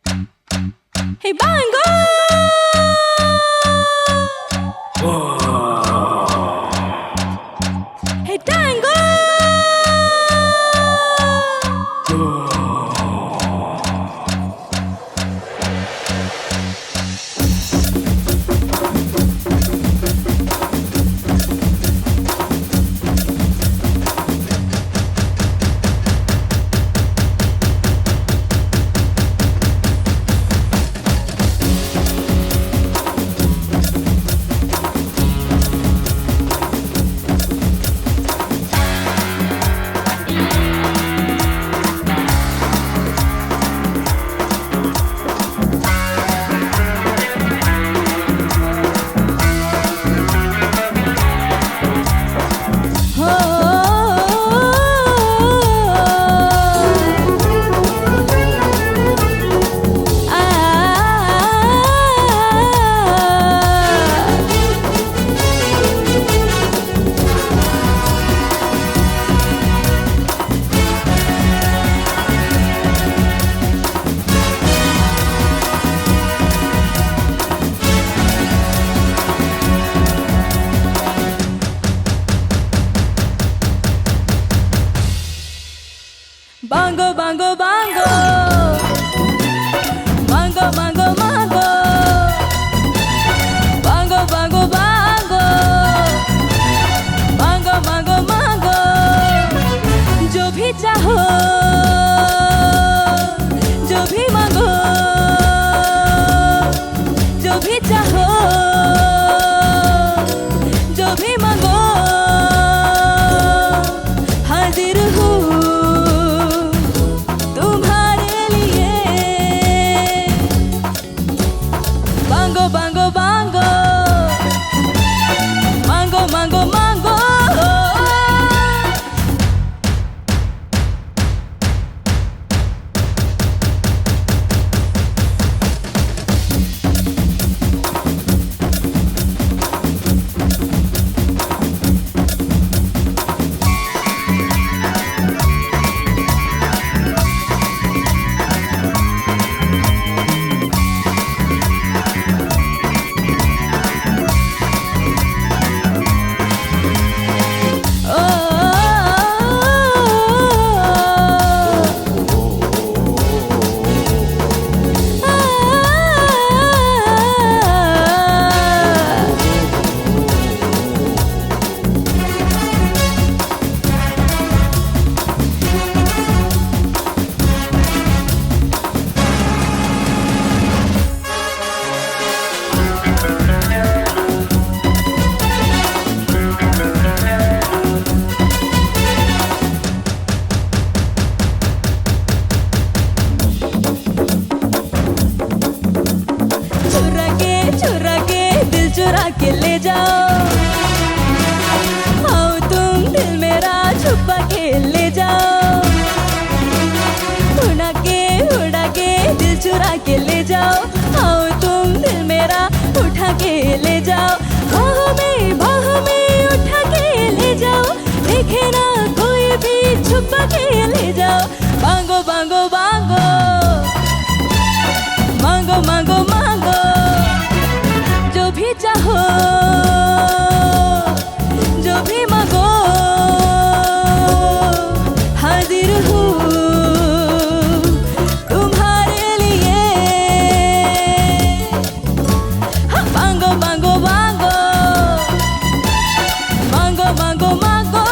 Hey, Bango! Hey, Tango! Bongo, bongo, bongo. Bongo, bongo, bongo. Bongo, bongo, bongo. Bongo, bongo, bongo. जो भी चाहो, जो भी मांगो, जो भी चाहो, जो भी मांगो, हाजिर हूँ Bango, bango, bango. Mango, mango, mango. चुरा के ले जाओ, आओ तुम दिल मेरा छुपा के ले जाओ, उड़ा के दिल चुरा के ले जाओ, आओ तुम दिल मेरा उठा के ले जाओ, बाहों में उठा के ले जाओ, देखे ना कोई भी छुपा के ले जाओ, बांगो बांगो बांगो, मांगो मांगो मांगो, जो भी चाहो, जो भी मांगो, हाजिर हूँ तुम्हारे लिए, हाँ मांगो मांगो मांगो, मांगो मांगो मांगो।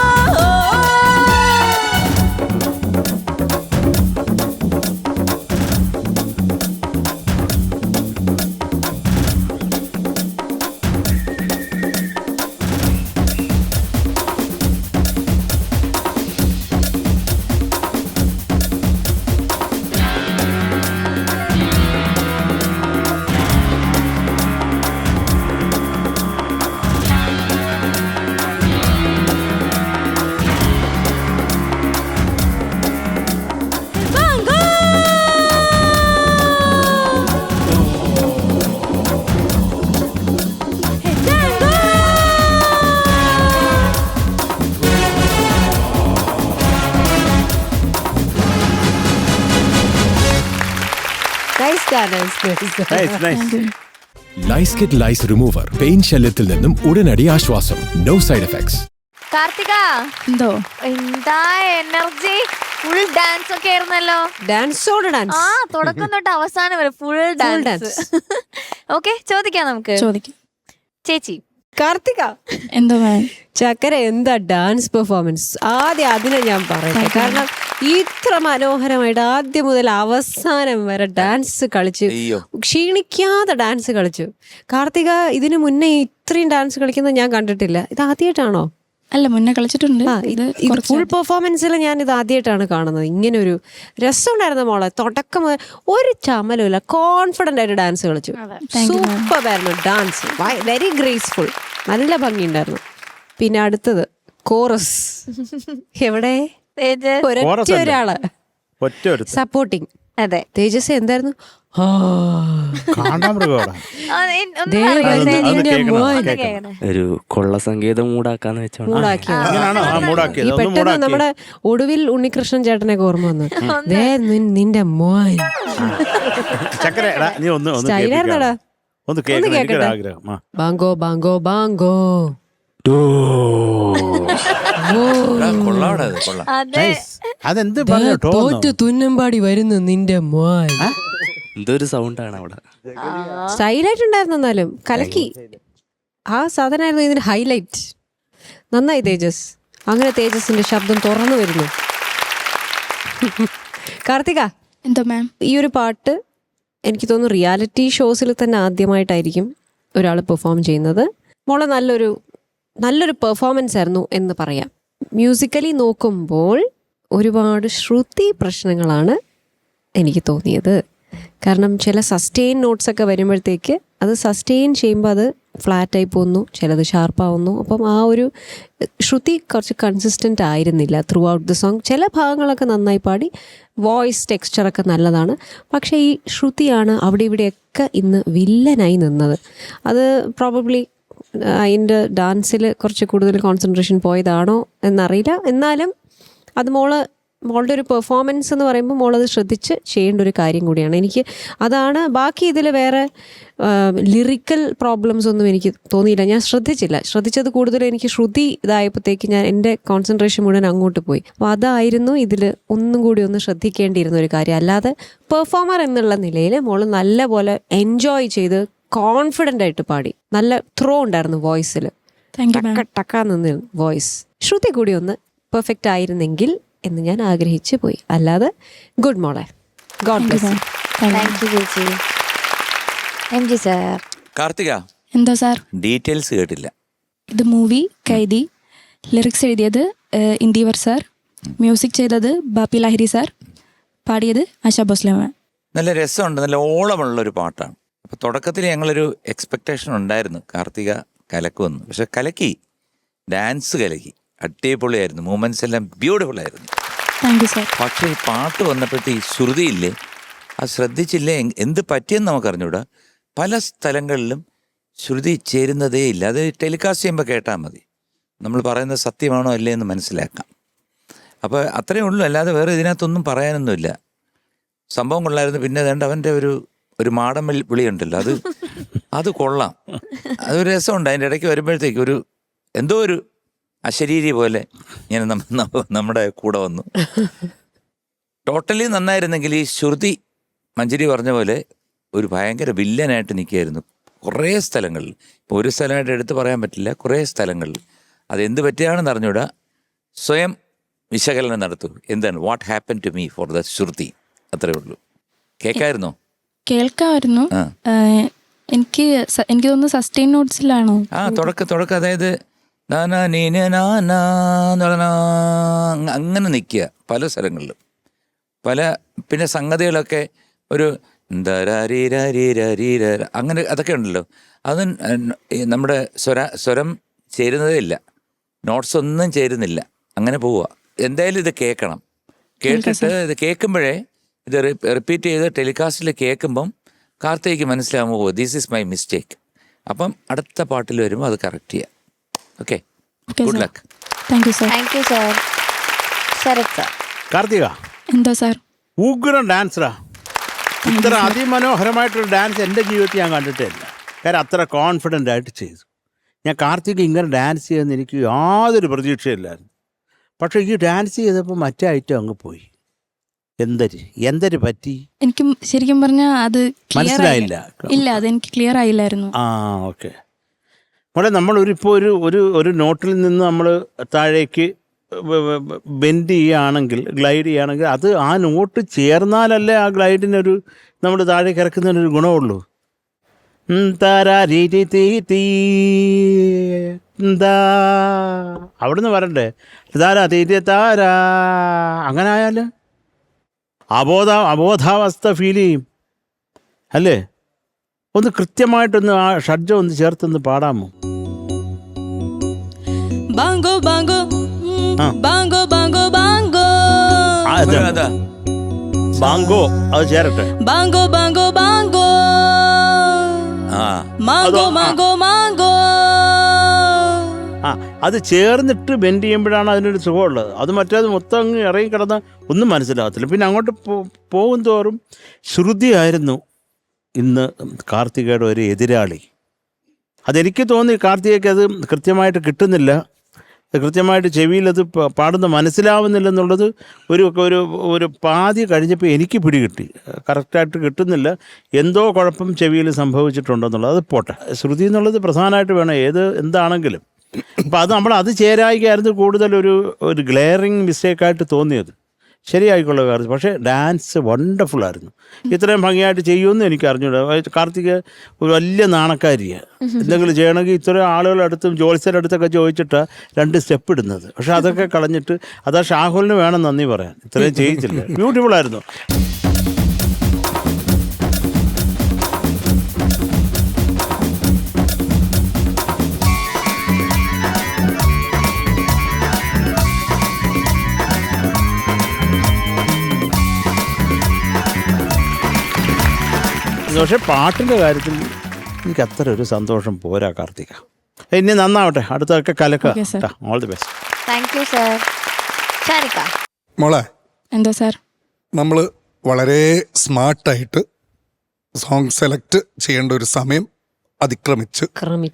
ലൈസ്കിറ്റ് ലൈസ് റിമൂവർ പെയിൻ ശല്യത്തിൽ നിന്നും ഉടനടി ആശ്വാസം. No side effects. കാർത്തിക എന്തോ എന്താ എനർജി, ഫുൾ ഡാൻസ് ഒക്കെ ആയിരുന്നല്ലോ. ഡാൻസോട് ഡാൻസ്. ആ തുടക്കം തൊട്ട് അവസാനം വരെ ഫുൾ ഡാൻസ്. ഓക്കെ, ചോദിക്കാം നമുക്ക്. ചോദിക്കും. ചേച്ചി കാർത്തിക എന്തോ മാം, ചക്കര എന്താ ഡാൻസ് പെർഫോമൻസ്. ആദ്യം അതിനെ ഞാൻ പറയട്ടെ, കാരണം ഇത്ര മനോഹരമായിട്ട് ആദ്യം മുതൽ അവസാനം വരെ ഡാൻസ് കളിച്ച് ക്ഷീണിക്കാതെ ഡാൻസ് കളിച്ചു. കാർത്തിക ഇതിനു മുന്നേ ഇത്രയും ഡാൻസ് കളിക്കുന്നത് ഞാൻ കണ്ടിട്ടില്ല. ഇത് ആദ്യമായിട്ടാണോ? അല്ല, മുന്നേ കളിച്ചിട്ടുണ്ട്. ഇത് ഫുൾ പെർഫോമൻസിൽ ഞാൻ ഇത് ആദ്യമായിട്ടാണ് കാണുന്നത്. ഇങ്ങനെ ഒരു രസമുണ്ടായിരുന്നു മോളെ. തുടക്കം മുതൽ ഒരു ചമലുമില്ല, കോൺഫിഡന്റ് ആയിട്ട് ഡാൻസ് കളിച്ചു. സൂപ്പർ ആയിരുന്നു ഡാൻസ്, വെരി ഗ്രേസ്ഫുൾ, നല്ല ഭംഗിയുണ്ടായിരുന്നു. പിന്നെ അടുത്തത് കോറസ്. എവിടെ ഒരാള് സപ്പോർട്ടിങ്. അതെ, തേജസ് എന്തായിരുന്നു? ഒരു കൊള്ള സംഗീതം മൂടാക്കാന്ന് വെച്ചോണ്ട് പെട്ടെന്ന് നമ്മുടെ ഒടുവിൽ ഉണ്ണികൃഷ്ണൻ ചേട്ടനൊക്കെ ഓർമ്മ വന്നു. നിന്റെ മോൻ സ്റ്റൈലായിരുന്നടാ. ഒന്ന് കേക്കട്ടെ. ബാങ്കോ ബാങ്കോ ബാങ്കോ. തോറ്റു തുന്നമ്പാടി വരുന്നു നിന്റെ മോൻ. എന്തൊരു സൗണ്ടാണ് അവിടെ. സ്റ്റൈലായിട്ടുണ്ടായിരുന്നു, എന്നാലും കലക്കി. ആ സാധനമായിരുന്നു ഇതിന് ഹൈലൈറ്റ്. നന്നായി തേജസ്. അങ്ങനെ തേജസിന്റെ ശബ്ദം തുറന്നു വരുന്നു. കാർത്തിക എന്തോ മാം, ഈ ഒരു പാട്ട് എനിക്ക് തോന്നുന്നു റിയാലിറ്റി ഷോസിൽ തന്നെ ആദ്യമായിട്ടായിരിക്കും ഒരാൾ പെർഫോം ചെയ്യുന്നത്. മോളെ നല്ലൊരു പെർഫോമൻസ് ആയിരുന്നു എന്ന് പറയാം. മ്യൂസിക്കലി നോക്കുമ്പോൾ ഒരുപാട് ശ്രുതി പ്രശ്നങ്ങളാണ് എനിക്ക് തോന്നിയത്. കാരണം ചില സസ്റ്റെയിൻ നോട്ട്സ് ഒക്കെ വരുമ്പോഴത്തേക്ക് അത് സസ്റ്റെയിൻ ചെയ്യുമ്പോൾ അത് ഫ്ലാറ്റായി പോകുന്നു, ചിലത് ഷാർപ്പാവുന്നു. അപ്പം ആ ഒരു ശ്രുതി കുറച്ച് കൺസിസ്റ്റൻ്റ് ആയിരുന്നില്ല ത്രൂ ഔട്ട് ദ സോങ്. ചില ഭാഗങ്ങളൊക്കെ നന്നായി പാടി, വോയിസ് ടെക്സ്ചറൊക്കെ നല്ലതാണ്. പക്ഷേ ഈ ശ്രുതിയാണ് അവിടെ ഇവിടെയൊക്കെ ഇന്ന് വില്ലനായി നിന്നത്. അത് പ്രോബബ്ലി അതിൻ്റെ ഡാൻസിൽ കുറച്ച് കൂടുതൽ കോൺസെൻട്രേഷൻ പോയതാണോ എന്നറിയില്ല. എന്നാലും അത് മോളുടെ ഒരു പെർഫോമൻസ് എന്ന് പറയുമ്പോൾ മോളത് ശ്രദ്ധിച്ച് ചെയ്യേണ്ട ഒരു കാര്യം കൂടിയാണ്. എനിക്ക് അതാണ്. ബാക്കി ഇതിൽ വേറെ ലിറിക്കൽ പ്രോബ്ലംസ് ഒന്നും എനിക്ക് തോന്നിയില്ല. ഞാൻ ശ്രദ്ധിച്ചത് കൂടുതൽ എനിക്ക് ശ്രുതി ഇതായപ്പോഴത്തേക്ക് എൻ്റെ കോൺസെൻട്രേഷൻ മുഴുവൻ അങ്ങോട്ട് പോയി. അപ്പോൾ അതായിരുന്നു ഇതിൽ ഒന്നും കൂടി ഒന്ന് ശ്രദ്ധിക്കേണ്ടിയിരുന്ന ഒരു കാര്യം. അല്ലാതെ പെർഫോമർ എന്നുള്ള നിലയിൽ മോള് നല്ല പോലെ എൻജോയ് ചെയ്ത് കോൺഫിഡൻ്റ് ആയിട്ട് പാടി. നല്ല ത്രോ ഉണ്ടായിരുന്നു വോയിസിൽ, ടക്കാ നിന്ന് വോയിസ്. ശ്രുതി കൂടി ഒന്ന് പെർഫെക്റ്റ് ആയിരുന്നെങ്കിൽ എന്ന് ഞാൻ ആഗ്രഹിച്ചു പോയി. അല്ലാതെ ഗുഡ് മോളെ, god bless you. Thank you ചേച്ചി. M G sir. കാർത്തിക എന്തോ സാർ, ഡീറ്റെയിൽസ് കേട്ടില്ല. ഇത് മൂവി കൈദി. ലിറിക്സ് എഴുതിയത് ഇന്ദിവർ സാർ, മ്യൂസിക് ചെയ്തത് ബാപ്പി ലാഹിരി സാർ, പാടിയത് ആശാ ഭോസ്ലെ മാം. നല്ല രസമുണ്ട്, നല്ല ഓളമുള്ളൊരു പാട്ടാണ്. അപ്പോൾ തുടക്കത്തിൽ ഞങ്ങളൊരു എക്സ്പെക്റ്റേഷൻ ഉണ്ടായിരുന്നു കാർത്തിക കലക്കുമെന്ന്. പക്ഷെ കലക്കി, ഡാൻസ് കലക്കി, അടിപൊളിയായിരുന്നു. മൂമെന്റ്സ് എല്ലാം ബ്യൂട്ടിഫുൾ ആയിരുന്നു. Thank you sir. പക്ഷേ ഈ പാട്ട് വന്നപ്പോഴത്തെ ഈ ശ്രുതിയില്ലേ, അത് ശ്രദ്ധിച്ചില്ലേ, എന്ത് പറ്റിയെന്ന് നമുക്കറിഞ്ഞൂടാ. പല സ്ഥലങ്ങളിലും ശ്രുതി ചേരുന്നതേ ഇല്ല. അത് ടെലികാസ്റ്റ് ചെയ്യുമ്പോൾ കേട്ടാൽ മതി, നമ്മൾ പറയുന്നത് സത്യമാണോ അല്ലേ എന്ന് മനസ്സിലാക്കാം. അപ്പോൾ അത്രയേ ഉള്ളൂ, അല്ലാതെ വേറെ ഇതിനകത്തൊന്നും പറയാനൊന്നുമില്ല. സംഭവം കൊള്ളായിരുന്നു. പിന്നെ വേണ്ട അവൻ്റെ ഒരു മാടൻ വിളിയുണ്ടല്ലോ, അത് കൊള്ളാം. അതൊരു രസമുണ്ട്. അതിൻ്റെ ഇടയ്ക്ക് വരുമ്പോഴത്തേക്ക് എന്തോ ഒരു അശരീരി പോലെ ഇങ്ങനെ നമ്മുടെ കൂടെ വന്നു. ടോട്ടലി നന്നായിരുന്നെങ്കിൽ ഈ ശ്രുതി മഞ്ജരി പറഞ്ഞ പോലെ ഒരു ഭയങ്കര വില്ലനായിട്ട് നിൽക്കുകയായിരുന്നു കുറേ സ്ഥലങ്ങളിൽ. ഇപ്പോൾ ഒരു സ്ഥലമായിട്ട് എടുത്ത് പറയാൻ പറ്റില്ല, കുറേ സ്ഥലങ്ങളിൽ. അതെന്ത് പറ്റിയാണെന്ന് അറിഞ്ഞൂടാ. സ്വയം വിശകലനം നടത്തൂ. എന്താണ് what happen to me for the Shruti, അത്രേ ഉള്ളൂ. കേൾക്കാമായിരുന്നോ? കേൾക്കാമായിരുന്നു. എനിക്ക് തോന്നുന്നു സസ്റ്റെയിൻ നോട്ട്സിലാണോ? തുടക്കം അതായത് അങ്ങനെ നിൽക്കുക പല സ്ഥലങ്ങളിലും. പിന്നെ സംഗതികളൊക്കെ ഒരു അങ്ങനെ അതൊക്കെ ഉണ്ടല്ലോ. അത് നമ്മുടെ സ്വരം ചേരുന്നതേ ഇല്ല, നോട്ട്സ് ഒന്നും ചേരുന്നില്ല. അങ്ങനെ പോവുക. എന്തായാലും ഇത് കേൾക്കണം. കേട്ടിട്ട് ഇത് കേൾക്കുമ്പോഴേ, ഇത് റിപ്പീറ്റ് ചെയ്ത് ടെലികാസ്റ്റിൽ കേൾക്കുമ്പം കാർത്തികയ്ക്ക് മനസ്സിലാകുമ്പോൾ ദിസ് ഈസ് മൈ മിസ്റ്റേക്ക്. അപ്പം അടുത്ത പാട്ടിൽ വരുമ്പോൾ അത് കറക്റ്റ് ചെയ്യാം. Okay, good luck. Thank you sir. Thank you sir. Sharath sir. Karthika എന്തോ സാർ, ഉഗ്രം ഡാൻസറാ. ഇത്ര അതിമനോഹരമായിട്ടൊരു ഡാൻസ് എൻ്റെ ജീവിതത്തിൽ ഞാൻ കണ്ടിട്ടേ ഇല്ല. കാര്യം അത്ര കോൺഫിഡൻ്റ് ആയിട്ട് ചെയ്തു. ഞാൻ കാർത്തിക് ഇങ്ങനെ ഡാൻസ് ചെയ്യുമെന്ന് എനിക്ക് യാതൊരു പ്രതീക്ഷയില്ലായിരുന്നു. പക്ഷേ ഈ ഡാൻസ് ചെയ്തപ്പോൾ മറ്റേ ഐറ്റം അങ്ങ് പോയി. എന്തൊരു പറ്റി? എനിക്ക് ശരിക്കും പറഞ്ഞാൽ അത് മനസ്സിലായില്ല. ഇല്ല, അതെനിക്ക് ക്ലിയർ ആയില്ലായിരുന്നു. ഓക്കെ. മോളെ, ഇപ്പോൾ ഒരു നോട്ടിൽ നിന്ന് നമ്മൾ താഴേക്ക് ബെൻഡ് ചെയ്യുകയാണെങ്കിൽ, ഗ്ലൈഡ് ചെയ്യുകയാണെങ്കിൽ, അത് ആ നോട്ട് ചേർന്നാലല്ലേ ആ ഗ്ലൈഡിനൊരു നമ്മൾ താഴേക്ക് ഇറക്കുന്നതിനൊരു ഗുണമുള്ളൂ. അവിടുന്ന് വരണ്ടേ താരാ തീറ്റ താരാ, അങ്ങനെ ആയാൽ അബോധാവസ്ഥ ഫീൽ ചെയ്യും അല്ലേ? ഒന്ന് കൃത്യമായിട്ടൊന്ന് ആ ഷഡ്ജം ഒന്ന് ചേർത്തൊന്ന് പാടാമോ? ബാങ്കോ ബാങ്കോ ബാങ്കോ ബാങ്കോ ബാങ്കോ ബാങ്കോ അത് ചേരട്ടെ. ബാങ്കോ ബാങ്കോ ബാങ്കോ മാങ്കോ മാങ്കോ മാങ്കോ. അത് ചേർന്നിട്ട് ബെൻഡ് ചെയ്യുമ്പോഴാണ് അതിനൊരു സുഖമുള്ളത്. അത് മറ്റേത് മൊത്തം അങ്ങ് ഇറങ്ങി കിടന്നാൽ ഒന്നും മനസ്സിലാകത്തില്ല. പിന്നെ അങ്ങോട്ട് പോകും തോറും ശ്രുതിയായിരുന്നു ഇന്ന് കാർത്തികയുടെ ഒരു എതിരാളി. അതെനിക്ക് തോന്നി കാർത്തികയ്ക്ക് അത് കൃത്യമായിട്ട് കിട്ടുന്നില്ല, കൃത്യമായിട്ട് ചെവിയിൽ അത് പാടുന്ന മനസ്സിലാവുന്നില്ലെന്നുള്ളത് ഒരു പാതി കഴിഞ്ഞപ്പോൾ എനിക്ക് പിടികിട്ടി. കറക്റ്റായിട്ട് കിട്ടുന്നില്ല, എന്തോ കുഴപ്പം ചെവിയിൽ സംഭവിച്ചിട്ടുണ്ടെന്നുള്ളത്. അത് പോട്ടെ, ശ്രുതി എന്നുള്ളത് പ്രധാനമായിട്ട് വേണം എന്താണെങ്കിലും. അപ്പം അത് ചേരായിക്കായിരുന്നു കൂടുതൽ ഒരു ഗ്ലെയറിങ് മിസ്റ്റേക്കായിട്ട് തോന്നിയത്. ശരിയായിക്കൊള്ള കാര്യം. പക്ഷേ ഡാൻസ് വണ്ടർഫുള്ളായിരുന്നു. ഇത്രയും ഭംഗിയായിട്ട് ചെയ്യുമെന്ന് എനിക്ക് അറിഞ്ഞൂടാ. കാർത്തിക ഒരു വലിയ നാണക്കാരിയാണ്. എന്തെങ്കിലും ചെയ്യണമെങ്കിൽ ഇത്രയും ആളുകളടുത്തും ജോത്സ്യരുടെ അടുത്തൊക്കെ ചോദിച്ചിട്ടാണ് 2 സ്റ്റെപ്പ് ഇടുന്നത്. പക്ഷെ അതൊക്കെ കളഞ്ഞിട്ട് അതാ ഷാഹുലിന് വേണം നന്ദി പറയാൻ, ഇത്രയും ചെയ്യിച്ചില്ല. ബ്യൂട്ടിഫുള്ളായിരുന്നു. പക്ഷെ പാട്ടിൻ്റെ കാര്യത്തിൽ എനിക്ക് അത്ര ഒരു സന്തോഷം പോരാ കാർത്തിക. ഇനി നന്നാവട്ടെ, അടുത്തൊക്കെ കലക്കുക. All the best. Thank you sir. Sharika മോളെ, എന്താ സാർ? നമ്മൾ വളരെ സ്മാർട്ടായിട്ട് സോങ് സെലക്ട് ചെയ്യേണ്ട ഒരു സമയം അതിക്രമിച്ച്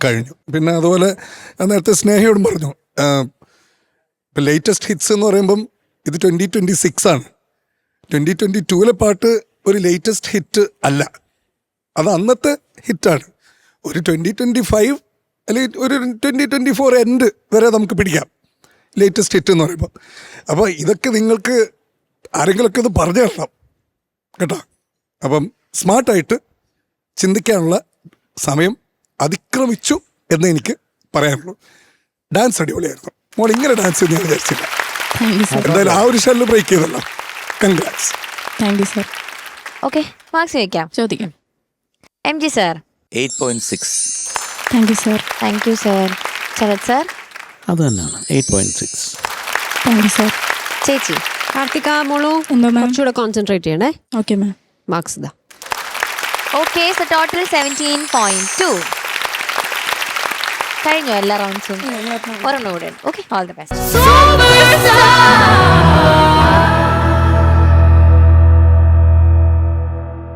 കഴിഞ്ഞു. പിന്നെ അതുപോലെ നേരത്തെ സ്നേഹയോടും പറഞ്ഞു, ഇപ്പം ലേറ്റസ്റ്റ് ഹിറ്റ്സ് എന്ന് പറയുമ്പം ഇത് 2026 ആണ്. 2022 പാട്ട് ഒരു ലേറ്റസ്റ്റ് ഹിറ്റ് അല്ല, അത് അന്നത്തെ ഹിറ്റാണ്. ഒരു 2025 അല്ലെങ്കിൽ ഒരു 2024 എൻഡ് വരെ നമുക്ക് പിടിക്കാം ലേറ്റസ്റ്റ് ഹിറ്റ് എന്ന് പറയുമ്പോൾ. അപ്പോൾ ഇതൊക്കെ നിങ്ങൾക്ക് ആരെങ്കിലുമൊക്കെ ഇത് പറഞ്ഞു തരണം കേട്ടോ. അപ്പം സ്മാർട്ടായിട്ട് ചിന്തിക്കാനുള്ള സമയം അതിക്രമിച്ചു എന്ന് എനിക്ക് പറയാനുള്ളൂ. ഡാൻസ് അടിപൊളിയായിരുന്നു മോൾ. ഇങ്ങനെ ഡാൻസ് ഞാൻ വിചാരിച്ചില്ല. എന്തായാലും ആ ഒരു ഷെല്ല് ബ്രേക്ക് ചെയ്തല്ലോ. Congrats. Thank you sir. Okay, marks ചോദിക്കാം. ചോദിക്കാം. MG sir 8.6. Thank you sir. Thank you sir. Sharath sir അത് തന്നെയാണ് 8.6. Thank you sir. ചേച്ചി കാർത്തിക മോളു എന്തോ മാം? കുറച്ചുകൂടെ കോൺസെൻട്രേറ്റ് ചെയ്യണേ. Okay ma'am. മാർക്സ് ഇതാ. ഓക്കെ, സോ ടോട്ടൽ 17.2 കഴിഞ്ഞു എല്ലാ റൗണ്ട്സും. ഒരെണ്ണം കൂടെ. Okay, all the best.